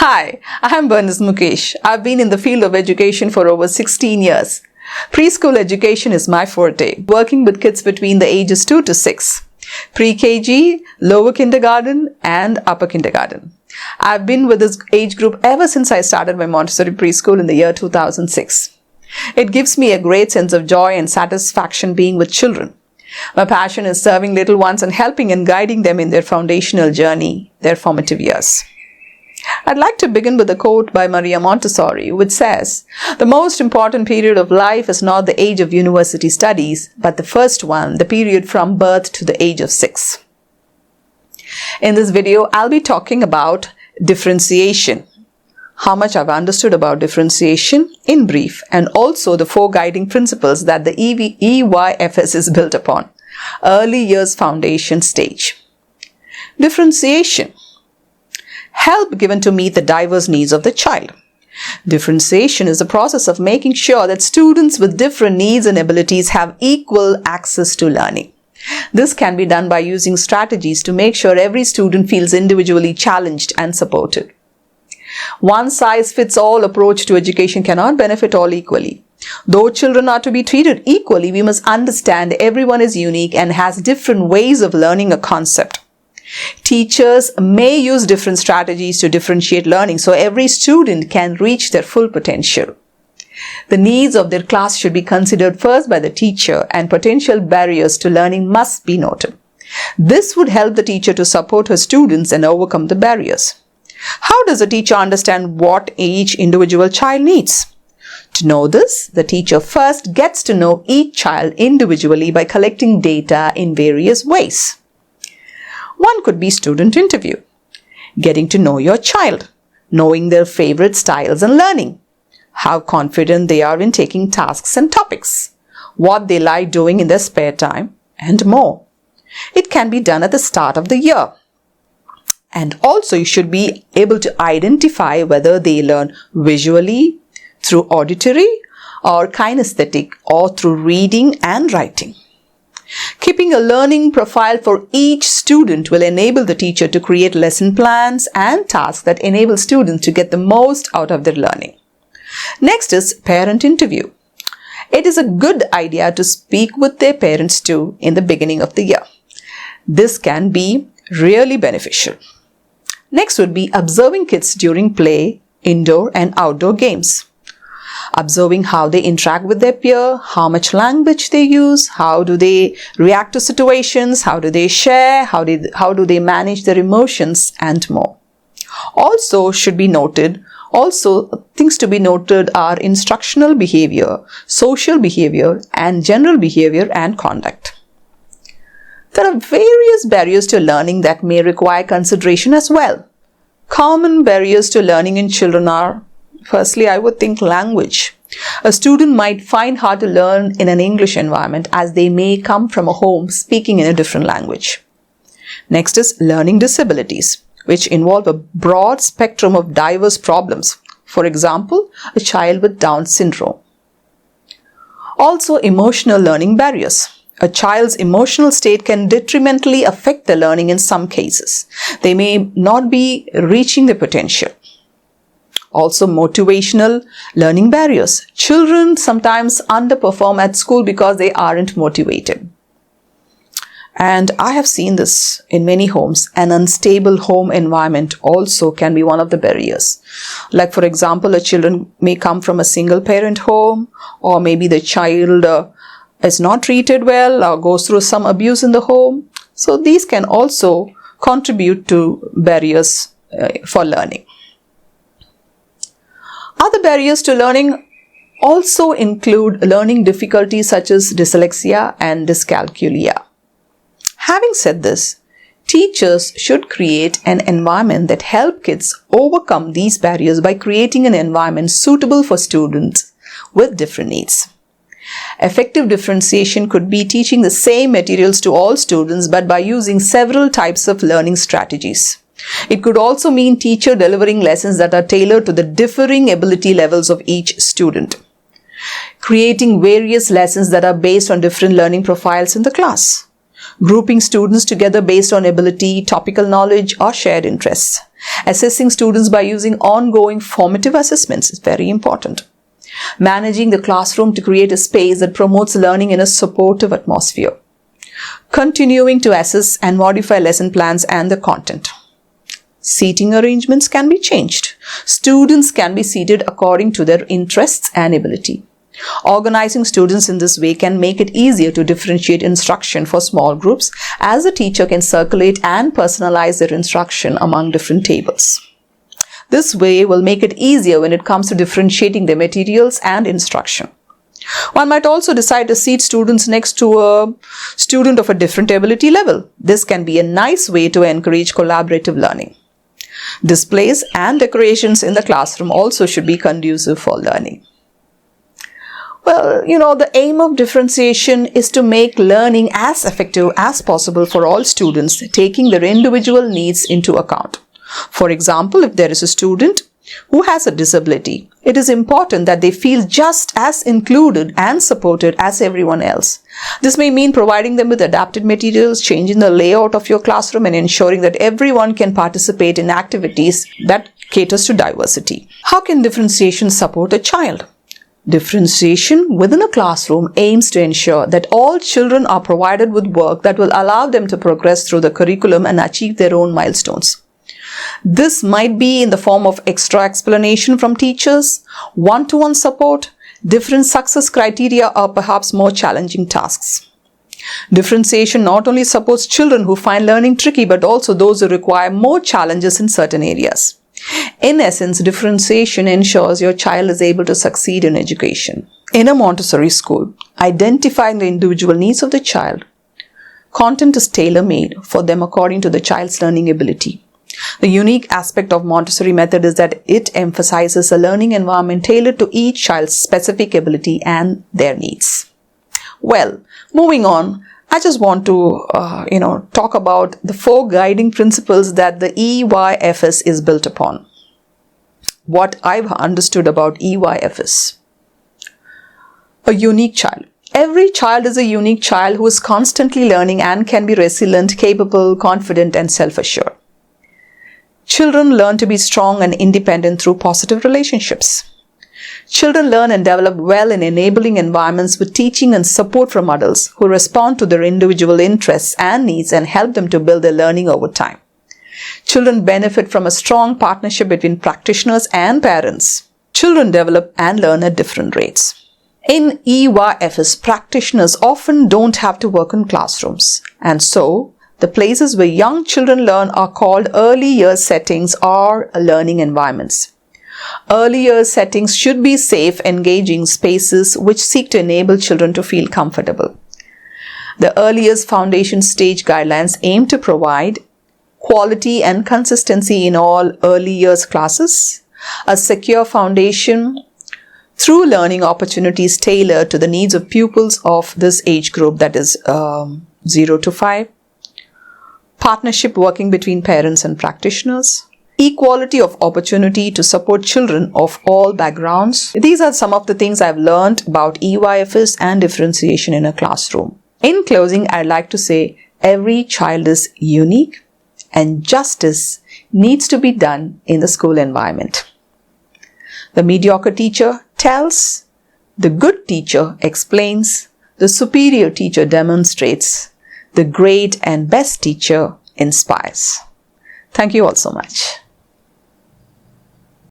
Hi, I'm Bernice Mukesh. I've been in the field of education for over 16 years. Preschool education is my forte, working with kids between the ages 2 to 6, pre-KG, lower kindergarten and upper kindergarten. I've been with this age group ever since I started my Montessori preschool in the year 2006. It gives me a great sense of joy and satisfaction being with children. My passion is serving little ones and helping and guiding them in their foundational journey, their formative years. I'd like to begin with a quote by Maria Montessori, which says, "The most important period of life is not the age of university studies, but the first one, the period from birth to the age of 6. In this video, I'll be talking about differentiation, how much I've understood about differentiation in brief, and also the 4 guiding principles that the Eyfs is built upon. Early years foundation stage. Differentiation. Help given to meet the diverse needs of the child. Differentiation is the process of making sure that students with different needs and abilities have equal access to learning. This can be done by using strategies to make sure every student feels individually challenged and supported. One-size-fits-all approach to education cannot benefit all equally. Though children are to be treated equally, we must understand everyone is unique and has different ways of learning a concept. Teachers may use different strategies to differentiate learning so every student can reach their full potential. The needs of their class should be considered first by the teacher, and potential barriers to learning must be noted. This would help the teacher to support her students and overcome the barriers. How does a teacher understand what each individual child needs? To know this, the teacher first gets to know each child individually by collecting data in various ways. One could be student interview, getting to know your child, knowing their favorite styles and learning, how confident they are in taking tasks and topics, what they like doing in their spare time, and more. It can be done at the start of the year. And also you should be able to identify whether they learn visually, through auditory, or kinesthetic, or through reading and writing. Keeping a learning profile for each student will enable the teacher to create lesson plans and tasks that enable students to get the most out of their learning. Next is parent interview. It is a good idea to speak with their parents too in the beginning of the year. This can be really beneficial. Next would be observing kids during play, indoor and outdoor games. Observing how they interact with their peer, how much language they use, how do they react to situations, how do they share, how do they manage their emotions, and more. Also things to be noted are instructional behavior, social behavior, and general behavior and conduct. There are various barriers to learning that may require consideration as well. Common barriers to learning in children are, firstly, I would think language. A student might find hard to learn in an English environment as they may come from a home speaking in a different language. Next is learning disabilities, which involve a broad spectrum of diverse problems. For example, a child with Down syndrome. Also, emotional learning barriers. A child's emotional state can detrimentally affect their learning in some cases. They may not be reaching their potential. Also, motivational learning barriers. Children sometimes underperform at school because they aren't motivated. And I have seen this in many homes. An unstable home environment also can be one of the barriers. Like, for example, a children may come from a single parent home, or maybe the child is not treated well or goes through some abuse in the home. So these can also contribute to barriers for learning. Other barriers to learning also include learning difficulties such as dyslexia and dyscalculia. Having said this, teachers should create an environment that helps kids overcome these barriers by creating an environment suitable for students with different needs. Effective differentiation could be teaching the same materials to all students but by using several types of learning strategies. It could also mean teacher delivering lessons that are tailored to the differing ability levels of each student. Creating various lessons that are based on different learning profiles in the class. grouping students together based on ability, topical knowledge, or shared interests. Assessing students by using ongoing formative assessments is very important. Managing the classroom to create a space that promotes learning in a supportive atmosphere. Continuing to assess and modify lesson plans and the content. Seating arrangements can be changed. Students can be seated according to their interests and ability. Organizing students in this way can make it easier to differentiate instruction for small groups, as the teacher can circulate and personalize their instruction among different tables. This way will make it easier when it comes to differentiating the materials and instruction. One might also decide to seat students next to a student of a different ability level. This can be a nice way to encourage collaborative learning. Displays and decorations in the classroom also should be conducive for learning. Well, the aim of differentiation is to make learning as effective as possible for all students, taking their individual needs into account. For example, if there is a student who has a disability, it is important that they feel just as included and supported as everyone else. This may mean providing them with adapted materials, changing the layout of your classroom, and ensuring that everyone can participate in activities that caters to diversity. How can differentiation support a child? Differentiation within a classroom aims to ensure that all children are provided with work that will allow them to progress through the curriculum and achieve their own milestones. This might be in the form of extra explanation from teachers, one-to-one support, different success criteria, or perhaps more challenging tasks. Differentiation not only supports children who find learning tricky, but also those who require more challenges in certain areas. In essence, differentiation ensures your child is able to succeed in education. In a Montessori school, identifying the individual needs of the child, content is tailor-made for them according to the child's learning ability. The unique aspect of Montessori method is that it emphasizes a learning environment tailored to each child's specific ability and their needs. Well, moving on, I just want to, talk about the 4 guiding principles that the Eyfs is built upon. What I've understood about Eyfs. A unique child. Every child is a unique child who is constantly learning and can be resilient, capable, confident, and self-assured. Children learn to be strong and independent through positive relationships. Children learn and develop well in enabling environments with teaching and support from adults who respond to their individual interests and needs and help them to build their learning over time. Children benefit from a strong partnership between practitioners and parents. Children develop and learn at different rates. In Eyfs, practitioners often don't have to work in classrooms, and so the places where young children learn are called early years settings or learning environments. Early years settings should be safe, engaging spaces which seek to enable children to feel comfortable. The early years foundation stage guidelines aim to provide quality and consistency in all early years classes, a secure foundation through learning opportunities tailored to the needs of pupils of this age group, that is 0 to 5, partnership working between parents and practitioners, equality of opportunity to support children of all backgrounds. These are some of the things I've learned about Eyfs and differentiation in a classroom. In closing, I'd like to say every child is unique and justice needs to be done in the school environment. The mediocre teacher tells, the good teacher explains, the superior teacher demonstrates, the great and best teacher inspires. Thank you all so much.